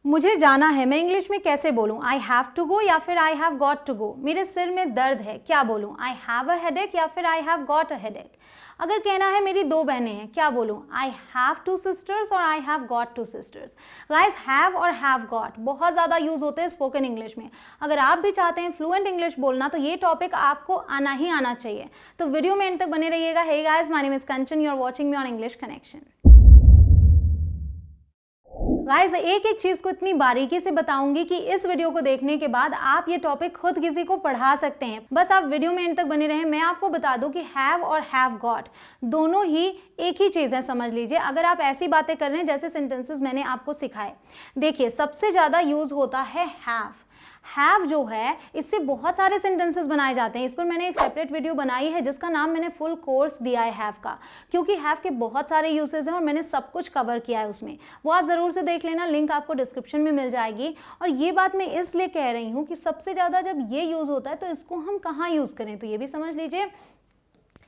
मुझे जाना है, मैं इंग्लिश में कैसे बोलूँ? आई हैव टू गो या फिर I have got to go. मेरे सिर में दर्द है, क्या बोलूँ? आई हैव अ हेडेक या फिर I have got a headache. अगर कहना है मेरी 2 बहनें हैं, क्या बोलूँ? आई हैव 2 सिस्टर्स और I have got 2 sisters. Guys, have और हैव गॉट बहुत ज़्यादा यूज़ होते हैं स्पोकन इंग्लिश में। अगर आप भी चाहते हैं फ्लुएंट इंग्लिश बोलना तो ये टॉपिक आपको आना ही आना चाहिए। तो वीडियो में एंड तक बने रहिएगा। Hey guys, my name is Kanchan, you are watching me on English connection. Guys, एक एक चीज़ को इतनी बारीकी से बताऊंगी कि इस वीडियो को देखने के बाद आप ये टॉपिक खुद किसी को पढ़ा सकते हैं। बस आप वीडियो में एंड तक बने रहें। मैं आपको बता दूं कि हैव और हैव गॉट दोनों ही एक ही चीज़ है, समझ लीजिए। अगर आप ऐसी बातें कर रहे हैं जैसे सेंटेंसेस मैंने आपको सिखाए, देखिए सबसे ज़्यादा यूज़ होता है हैव। हैव जो है इससे बहुत सारे सेंटेंसेस बनाए जाते हैं। इस पर मैंने एक सेपरेट वीडियो बनाई है जिसका नाम मैंने फुल कोर्स दिया है हैव का, क्योंकि हैव के बहुत सारे यूसेज हैं और मैंने सब कुछ कवर किया है उसमें। वो आप ज़रूर से देख लेना, लिंक आपको डिस्क्रिप्शन में मिल जाएगी। और ये बात मैं इसलिए कह रही हूँ कि सबसे ज़्यादा जब ये यूज़ होता है तो इसको हम कहाँ यूज़ करें, तो ये भी समझ लीजिए।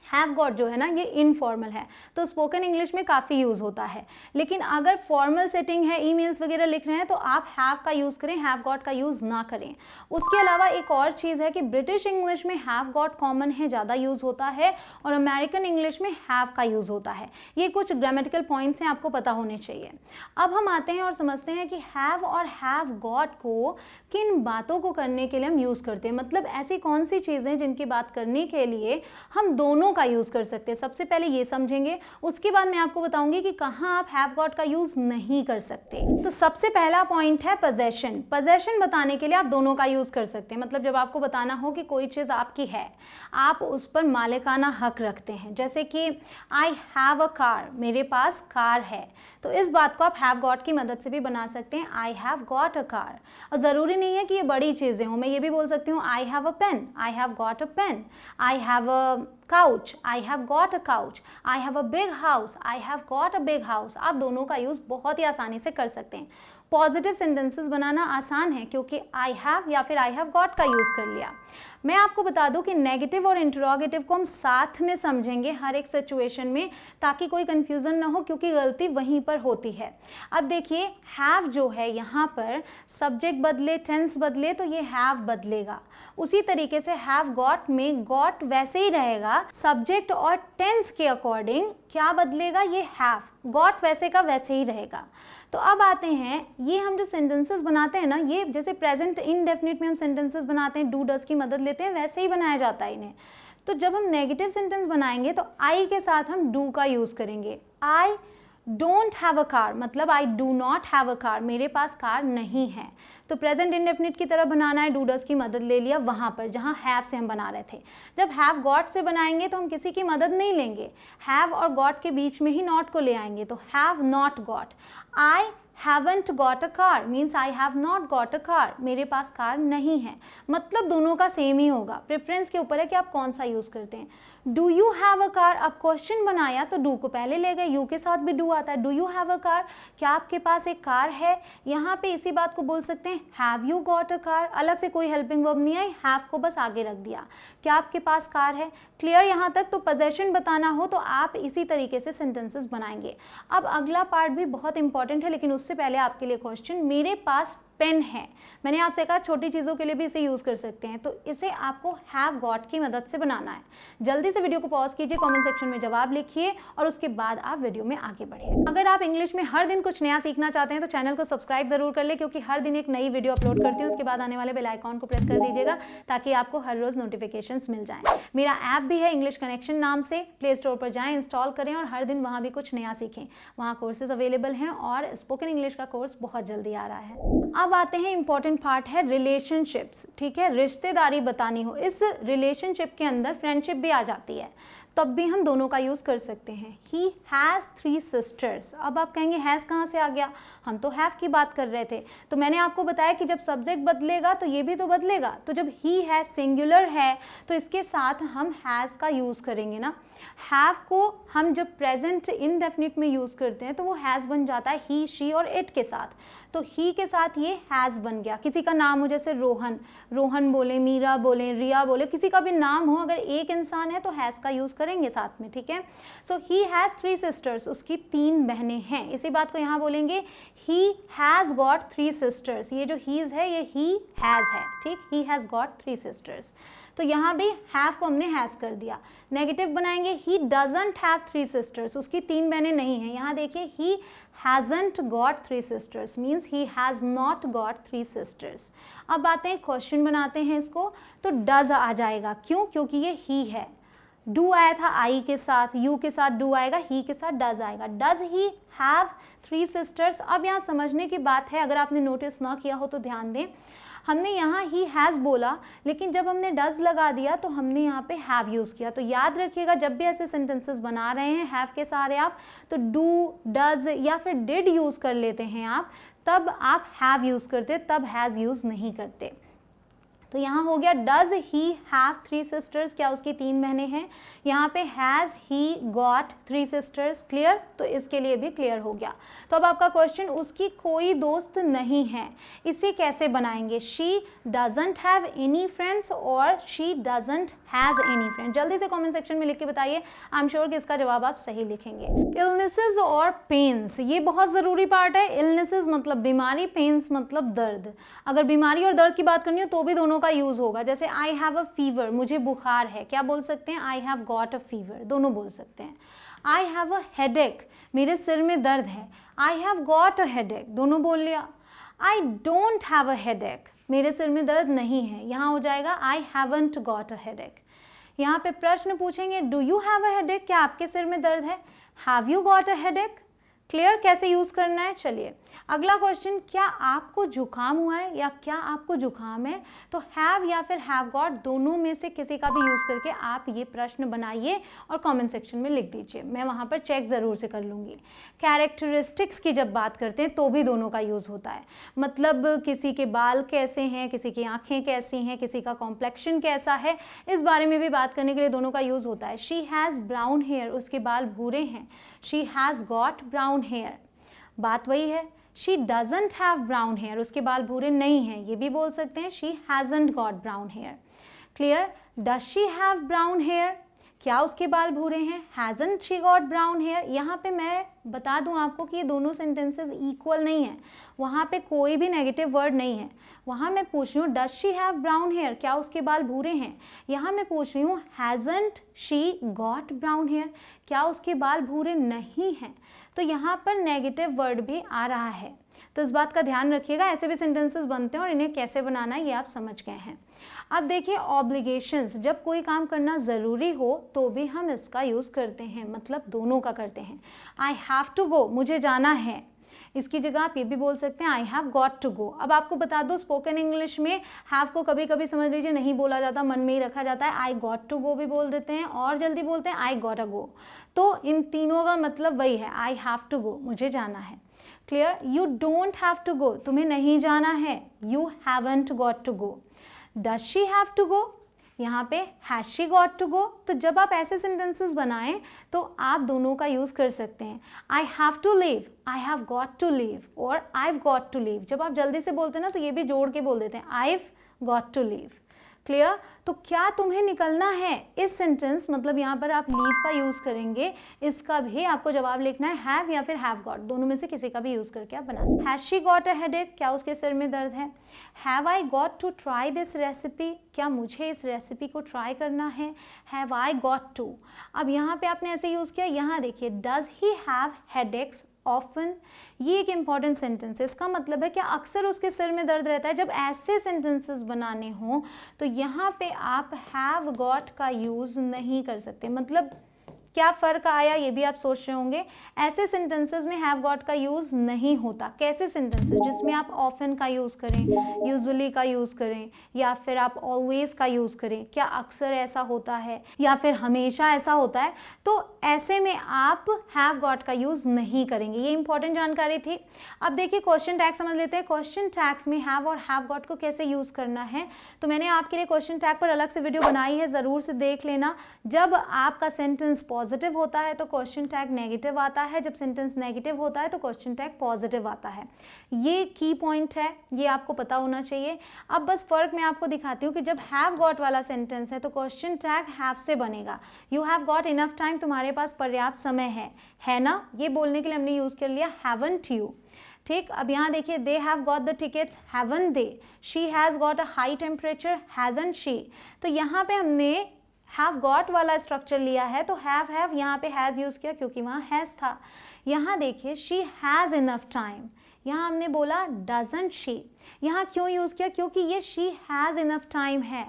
हैव गॉट जो है ना, ये इनफॉर्मल है तो स्पोकन इंग्लिश में काफ़ी यूज़ होता है। लेकिन अगर फॉर्मल सेटिंग है, ईमेल्स वगैरह लिख रहे हैं, तो आप हैव का यूज़ करें, हैव गॉट का यूज़ ना करें। उसके अलावा एक और चीज़ है कि ब्रिटिश इंग्लिश में हैव गॉट कॉमन है, ज़्यादा यूज़ होता है, और अमेरिकन इंग्लिश में हैव का यूज़ होता है। ये कुछ ग्रामेटिकल पॉइंट्स हैं, आपको पता होने चाहिए। अब हम आते हैं और समझते हैं कि हैव और हैव गॉट को किन बातों को करने के लिए हम यूज़ करते हैं। मतलब ऐसी कौन सी चीज़ें जिनकी बात करने के लिए हम दोनों का यूज़ कर सकते हैं। सबसे पहले ये समझेंगे, उसके बाद मैं आपको बताऊंगी कि कहाँ आप हैव गॉट का यूज़ नहीं कर सकते। तो सबसे पहला पॉइंट है पोजेशन। पोजेशन बताने के लिए आप दोनों का यूज़ कर सकते हैं। मतलब जब आपको बताना हो कि कोई चीज़ आपकी है, आप उस पर मालिकाना हक रखते हैं। जैसे कि आई हैव अ कार, मेरे पास कार है, तो इस बात को आप हैव गॉट की मदद से भी बना सकते हैं, I have got a car. और ज़रूरी नहीं है कि ये बड़ी चीज़ें हों, मैं ये भी बोल सकती हूँ I have a pen, I have got a pen. I have a couch, I have got a couch, I have a big house, I have got a big house। आप दोनों का यूज़ बहुत ही आसानी से कर सकते हैं। पॉजिटिव सेंटेंसेस बनाना आसान है क्योंकि आई हैव या फिर आई हैव गॉट का यूज़ कर लिया। मैं आपको बता दूं कि नेगेटिव और इंटरोगेटिव को हम साथ में समझेंगे हर एक सिचुएशन में, ताकि कोई कंफ्यूजन ना हो, क्योंकि गलती वहीं पर होती है। अब देखिए, हैव जो है यहाँ पर सब्जेक्ट बदले, टेंस बदले तो ये हैव बदलेगा। उसी तरीके से हैव गॉट में गॉट वैसे ही रहेगा, सब्जेक्ट और टेंस के अकॉर्डिंग क्या बदलेगा, ये हैव। गॉट वैसे का वैसे ही रहेगा। तो अब आते हैं, ये हम जो सेंटेंसेस बनाते हैं ना, ये जैसे प्रेजेंट इंडेफिनिट में हम सेंटेंसेस बनाते हैं, डू डज की मदद लेते हैं, वैसे ही बनाया जाता है इन्हें। तो जब हम नेगेटिव सेंटेंस बनाएंगे तो आई के साथ हम डू का यूज़ करेंगे। I don't have a car, मतलब I do not have a car, मेरे पास कार नहीं है। तो प्रेजेंट इंडेफिनिट की तरह बनाना है, डू डज की मदद ले लिया वहाँ पर जहाँ हैव से हम बना रहे थे। जब हैव गॉट से बनाएंगे तो हम किसी की मदद नहीं लेंगे, हैव और गॉट के बीच में ही नॉट को ले आएंगे, तो have not got. I haven't got a car means I have not got a car, मेरे पास कार नहीं है। मतलब दोनों का सेम ही होगा, प्रेफरेंस के ऊपर है कि आप कौन सा यूज़ करते हैं। Do you have a car, अब क्वेश्चन बनाया तो डू को पहले ले गए, यू के साथ भी डू आता है। Do you have a car, क्या आपके पास एक कार है। यहाँ पे इसी बात को बोल सकते हैं have you got a car, अलग से कोई हेल्पिंग वर्ब नहीं आई, हैव को बस आगे रख दिया, क्या आपके पास कार है। क्लियर यहाँ तक। तो पोजेशन बताना हो तो आप इसी तरीके से सेंटेंसेस बनाएंगे। अब अगला पार्ट भी बहुत इंपॉर्टेंट है, लेकिन उससे पहले आपके लिए क्वेश्चन, मेरे पास पेन है, मैंने आपसे कहा छोटी चीज़ों के लिए भी इसे यूज़ कर सकते हैं, तो इसे आपको हैव गॉट की मदद से बनाना है। जल्दी से वीडियो को पॉज कीजिए, कमेंट सेक्शन में जवाब लिखिए और उसके बाद आप वीडियो में आगे बढ़िए। अगर आप इंग्लिश में हर दिन कुछ नया सीखना चाहते हैं तो चैनल को सब्सक्राइब जरूर कर ले, क्योंकि हर दिन एक नई वीडियो अपलोड करती हूँ। उसके बाद आने वाले बेल आइकॉन को प्रेस कर दीजिएगा ताकि आपको हर रोज़ नोटिफिकेशंस मिल जाएं। मेरा ऐप भी है इंग्लिश कनेक्शन नाम से, प्ले स्टोर पर जाएँ, इंस्टॉल करें और हर दिन वहाँ भी कुछ नया सीखें। वहाँ कोर्सेज अवेलेबल हैं और स्पोकन इंग्लिश का कोर्स बहुत जल्दी आ रहा है। अब आते हैं इंपॉर्टेंट पार्ट है रिलेशनशिप्स। ठीक है, रिश्तेदारी बतानी हो, इस रिलेशनशिप के अंदर फ्रेंडशिप भी आ जाती है, तब भी हम दोनों का यूज़ कर सकते हैं। He has 3 sisters. अब आप कहेंगे हैज़ कहाँ से आ गया, हम तो हैव की बात कर रहे थे। तो मैंने आपको बताया कि जब सब्जेक्ट बदलेगा तो ये भी तो बदलेगा। तो जब ही है सिंगुलर है तो इसके साथ हम हैज़ का यूज़ करेंगे ना। हैव को हम जब प्रेजेंट इनडेफिनिट में यूज़ करते हैं तो वो हैज़ बन जाता है ही, शी और इट के साथ। तो ही के साथ ये हैज़ बन गया। किसी का नाम हो जैसे रोहन, रोहन बोले, मीरा बोले, रिया बोले, किसी का भी नाम हो, अगर एक इंसान है तो हैज़ का यूज़ करेंगे साथ में, ठीक है। सो ही हैज़ 3 सिस्टर्स, उसकी 3 बहनें हैं। इसी बात को यहाँ बोलेंगे ही हैज़ गॉट 3 सिस्टर्स। ये जो हीज़ है ये ही हैज़ है, ठीक, ही हैज़ गॉट 3 सिस्टर्स। तो यहाँ भी हैव को हमने हैज़ कर दिया। नेगेटिव बनाएंगे ही डजंट हैव 3 सिस्टर्स, उसकी 3 बहनें नहीं हैं। यहाँ देखिए he hasn't got 3 sisters means he has not got 3 sisters. अब आते हैं क्वेश्चन बनाते हैं इसको, तो डज आ जाएगा, क्यों? क्योंकि ये ही है। डू आया था आई के साथ, यू के साथ डू आएगा, ही के साथ डज आएगा। Does he have 3 sisters. अब यहाँ समझने की बात है, अगर आपने नोटिस ना किया हो तो ध्यान दें, हमने यहाँ ही हैज़ बोला, लेकिन जब हमने डज लगा दिया तो हमने यहाँ पे हैव यूज़ किया। तो याद रखिएगा जब भी ऐसे सेंटेंसेस बना रहे हैं हैव के सारे आप, तो डू, डज या फिर डिड यूज़ कर लेते हैं आप, तब आप हैव यूज़ करते, तब हैज़ यूज़ नहीं करते। तो यहाँ हो गया डज ही हैव 3 सिस्टर्स, क्या उसकी 3 बहनें हैं। यहाँ पे has he got 3 sisters, clear? तो इसके लिए भी क्लियर हो गया। तो अब आपका क्वेश्चन, उसकी कोई दोस्त नहीं है, इसे कैसे बनाएंगे? She doesn't have any friends और she doesn't has any friend. जल्दी से कमेंट सेक्शन में लिख के बताइए, आई एम श्योर कि इसका जवाब आप सही लिखेंगे। इलनेसेस और पेन्स, ये बहुत ज़रूरी पार्ट है। इलनेसेस मतलब बीमारी, पेन्स मतलब दर्द। अगर बीमारी और दर्द की बात करनी हो तो भी दोनों का यूज़ होगा। जैसे आई हैव अ फीवर, मुझे बुखार है, क्या बोल सकते हैं? I have got a fever, दोनों बोल सकते हैं। आई हैव अ हेडेक, मेरे सिर में दर्द है, आई हैव गॉट अ हेडेक, दोनों बोल लिया। आई डोंट हैव अ हेडेक, मेरे सिर में दर्द नहीं है, यहाँ हो जाएगा I haven't got a headache. यहाँ पे प्रश्न पूछेंगे do you have a headache, क्या आपके सिर में दर्द है? Have you got a headache? Clear कैसे यूज़ करना है? चलिए अगला क्वेश्चन, क्या आपको जुकाम हुआ है या क्या आपको जुकाम है? तो हैव या फिर हैव गॉट, दोनों में से किसी का भी यूज़ करके आप ये प्रश्न बनाइए और कमेंट सेक्शन में लिख दीजिए, मैं वहाँ पर चेक ज़रूर से कर लूँगी। कैरेक्टरिस्टिक्स की जब बात करते हैं तो भी दोनों का यूज़ होता है, मतलब किसी के बाल कैसे हैं, किसी की आँखें कैसी हैं, किसी का कॉम्प्लेक्शन कैसा है, इस बारे में भी बात करने के लिए दोनों का यूज़ होता है। शी हैज़ ब्राउन हेयर, उसके बाल भूरे हैं, she has got brown hair, बात वही है। She doesn't have brown hair, उसके बाल भूरे नहीं हैं, ये भी बोल सकते हैं she hasn't got brown hair. Clear? Does she have brown hair, क्या उसके बाल भूरे हैं? Hasn't she got brown hair. यहाँ पे मैं बता दूँ आपको कि ये दोनों सेंटेंसेस इक्वल नहीं है, वहाँ पे कोई भी नेगेटिव वर्ड नहीं है। वहाँ मैं पूछ रही हूँ does she have brown hair, क्या उसके बाल भूरे हैं। यहाँ मैं पूछ रही हूँ hasn't she got brown hair, क्या उसके बाल भूरे नहीं हैं। तो यहाँ पर नेगेटिव वर्ड भी आ रहा है, तो इस बात का ध्यान रखिएगा। ऐसे भी सेंटेंसेस बनते हैं और इन्हें कैसे बनाना है ये आप समझ गए हैं। अब देखिए ऑब्लिगेशंस, जब कोई काम करना ज़रूरी हो तो भी हम इसका यूज़ करते हैं, मतलब दोनों का करते हैं। आई हैव टू गो, मुझे जाना है, इसकी जगह आप ये भी बोल सकते हैं I have got to go. अब आपको बता दो स्पोकन इंग्लिश में हैव को कभी कभी समझ लीजिए नहीं बोला जाता, मन में ही रखा जाता है, आई गॉट टू गो भी बोल देते हैं और जल्दी बोलते हैं आई गॉट अ गो। तो इन तीनों का मतलब वही है, आई हैव टू गो, मुझे जाना है। Clear? You don't have to go, तुम्हें नहीं जाना है, you haven't got to go. Does she have to go, यहाँ पे has she got to go. तो जब आप ऐसे सेंटेंसेस बनाएं तो आप दोनों का यूज़ कर सकते हैं। I have to leave, I have got to leave, और I have got to leave. जब आप जल्दी से बोलते हैं ना तो ये भी जोड़ के बोल देते हैं, I have got to leave. Clear? तो क्या तुम्हें निकलना है, इस सेंटेंस मतलब यहाँ पर आप लीव का यूज़ करेंगे, इसका भी आपको जवाब लिखना है हैव या फिर हैव गॉट, दोनों में से किसी का भी यूज़ करके आप बना सकते हैं। Has she got a headache, क्या उसके सिर में दर्द है। Have I got to try this recipe, क्या मुझे इस रेसिपी को ट्राई करना है। हैव आई गॉट टू, अब यहाँ पे आपने ऐसे यूज़ किया, यहाँ देखिए does he have headaches often, ये एक इंपॉर्टेंट सेंटेंस है, इसका मतलब है कि अक्सर उसके सिर में दर्द रहता है। जब ऐसे सेंटेंसेस बनाने हों तो यहाँ पे आप हैव गॉट का यूज़ नहीं कर सकते। मतलब क्या फ़र्क आया ये भी आप सोच रहे होंगे। ऐसे सेंटेंसेस में हैव गॉट का यूज़ नहीं होता। कैसे सेंटेंसेस जिसमें आप ऑफन का यूज़ करें, यूजुअली का यूज़ करें, या फिर आप ऑलवेज का यूज़ करें, क्या अक्सर ऐसा होता है या फिर हमेशा ऐसा होता है, तो ऐसे में आप हैव गॉट का यूज़ नहीं करेंगे। ये इंपॉर्टेंट जानकारी थी। अब देखिए क्वेश्चन टैग समझ लेते हैं। क्वेश्चन टैग्स में हैव और हैव गॉट को कैसे यूज़ करना है, तो मैंने आपके लिए क्वेश्चन टैग पर अलग से वीडियो बनाई है, ज़रूर से देख लेना। जब आपका सेंटेंस पॉजिटिव होता है तो क्वेश्चन टैग नेगेटिव आता है, जब सेंटेंस नेगेटिव होता है तो क्वेश्चन टैग पॉजिटिव आता है। ये की पॉइंट है, ये आपको पता होना चाहिए। अब बस फ़र्क मैं आपको दिखाती हूँ कि जब हैव गॉट वाला सेंटेंस है तो क्वेश्चन टैग हैव से बनेगा। You have got enough time, तुम्हारे पास पर्याप्त समय है ना, ये बोलने के लिए हमने यूज़ कर लिया हैवंट यू। ठीक, अब यहाँ देखिए, they have got the tickets, haven't they. She has got a high temperature, hasn't she. तो यहाँ पे हमने हैव गॉट वाला स्ट्रक्चर लिया है तो हैव यहाँ पे हैज़ यूज़ किया क्योंकि वहाँ हैज़ था। यहाँ देखिए, शी हैज़ इनफ टाइम, यहाँ हमने बोला डजंट शी। यहाँ क्यों यूज़ किया, क्योंकि ये शी हैज़ इनफ टाइम है,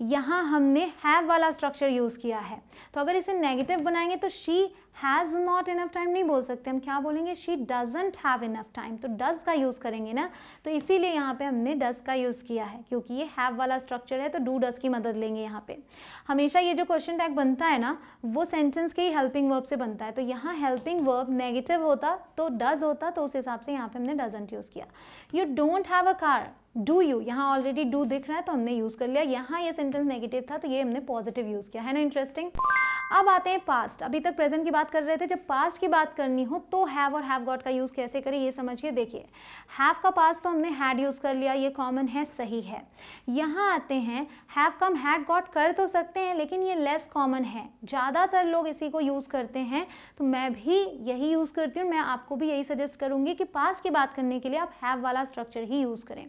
यहाँ हमने हैव वाला स्ट्रक्चर यूज़ किया है। तो अगर इसे नेगेटिव बनाएंगे तो she has not enough time नहीं बोल सकते, हम क्या बोलेंगे, she doesn't have enough time. तो डज का यूज़ करेंगे ना, तो इसीलिए यहाँ पे हमने डज का यूज़ किया है, क्योंकि ये हैव वाला स्ट्रक्चर है तो डू डज की मदद लेंगे यहाँ पे। हमेशा ये जो क्वेश्चन टैग बनता है ना, वो सेंटेंस के ही हेल्पिंग वर्ब से बनता है, तो यहाँ हेल्पिंग वर्ब नेगेटिव होता तो डज होता, तो उस हिसाब से यहाँ पे हमने डजंट यूज़ किया। You don't have a car, do you, यहाँ ऑलरेडी डू दिख रहा है तो हमने यूज़ कर लिया। यहाँ ये सेंटेंस नेगेटिव था तो ये हमने पॉजिटिव यूज़ किया, है ना इंटरेस्टिंग। अब आते हैं पास्ट। अभी तक प्रेजेंट की बात कर रहे थे, जब पास्ट की बात करनी हो तो हैव और हैव गॉट का यूज़ कैसे करें ये समझिए। देखिए, हैव का पास्ट तो हमने हैड यूज़ कर लिया, ये कॉमन है, सही है। यहाँ आते हैं, हैव कम हैड गॉट कर तो सकते हैं लेकिन ये लेस कॉमन है, ज़्यादातर लोग इसी को यूज़ करते हैं, तो मैं भी यही यूज़ करती हूँ। मैं आपको भी यही सजेस्ट करूँगी कि पास्ट की बात करने के लिए आप हैव वाला स्ट्रक्चर ही यूज़ करें।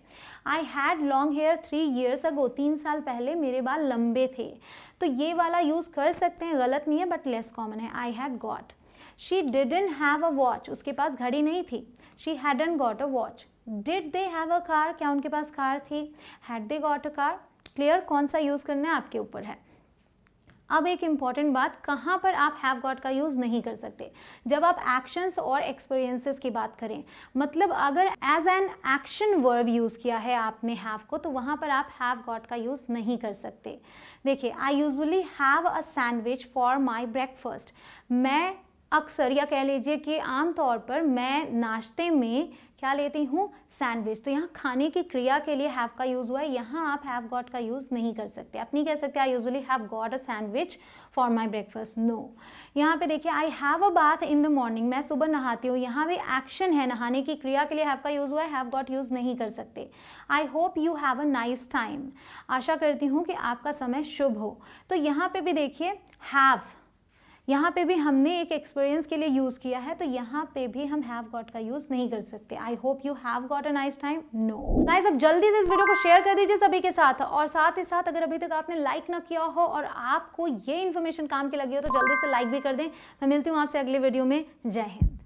I had long hair 3 years ago, 3 साल पहले मेरे बाल लंबे थे, तो ये वाला यूज़ कर सकते हैं, गलत नहीं है बट लेस कॉमन है। I had got. She didn't have a watch, उसके पास घड़ी नहीं थी, she hadn't got a watch. Did they have a car, क्या उनके पास कार थी, had they got a car. Clear, कौन सा यूज़ करना है आपके ऊपर है। अब एक इम्पॉर्टेंट बात, कहाँ पर आप हैव गॉट का यूज़ नहीं कर सकते, जब आप एक्शंस और एक्सपीरियंसेस की बात करें। मतलब अगर as an action verb use किया है आपने हैव को, तो वहाँ पर आप हैव गॉट का यूज़ नहीं कर सकते। देखिए, आई usually have a sandwich for my breakfast, मैं अक्सर या कह लीजिए कि आम तौर पर मैं नाश्ते में क्या लेती हूँ, सैंडविच। तो यहाँ खाने की क्रिया के लिए हैव का यूज़ हुआ है, यहाँ आप हैव गॉट का यूज़ नहीं कर सकते। आप नहीं कह सकते I usually have got a sandwich for my breakfast, no. यहाँ पे देखिए, I have a bath in the morning, मैं सुबह नहाती हूँ, यहाँ भी एक्शन है, नहाने की क्रिया के लिए हैव का यूज़ हुआ है, हैव गॉट यूज़ नहीं कर सकते। I hope you have a nice time, आशा करती हूँ कि आपका समय शुभ हो। तो यहाँ पे भी देखिए हैव, यहाँ पे भी हमने एक एक्सपीरियंस के लिए यूज़ किया है, तो यहाँ पे भी हम हैव गॉट का यूज़ नहीं कर सकते। I hope you have got a nice time, no. Guys, अब जल्दी से इस वीडियो को शेयर कर दीजिए सभी के साथ, और साथ ही साथ अगर अभी तक आपने लाइक ना किया हो और आपको ये इन्फॉर्मेशन काम की लगी हो तो जल्दी से लाइक भी कर दें। मैं मिलती हूँ आपसे अगले वीडियो में। जय हिंद।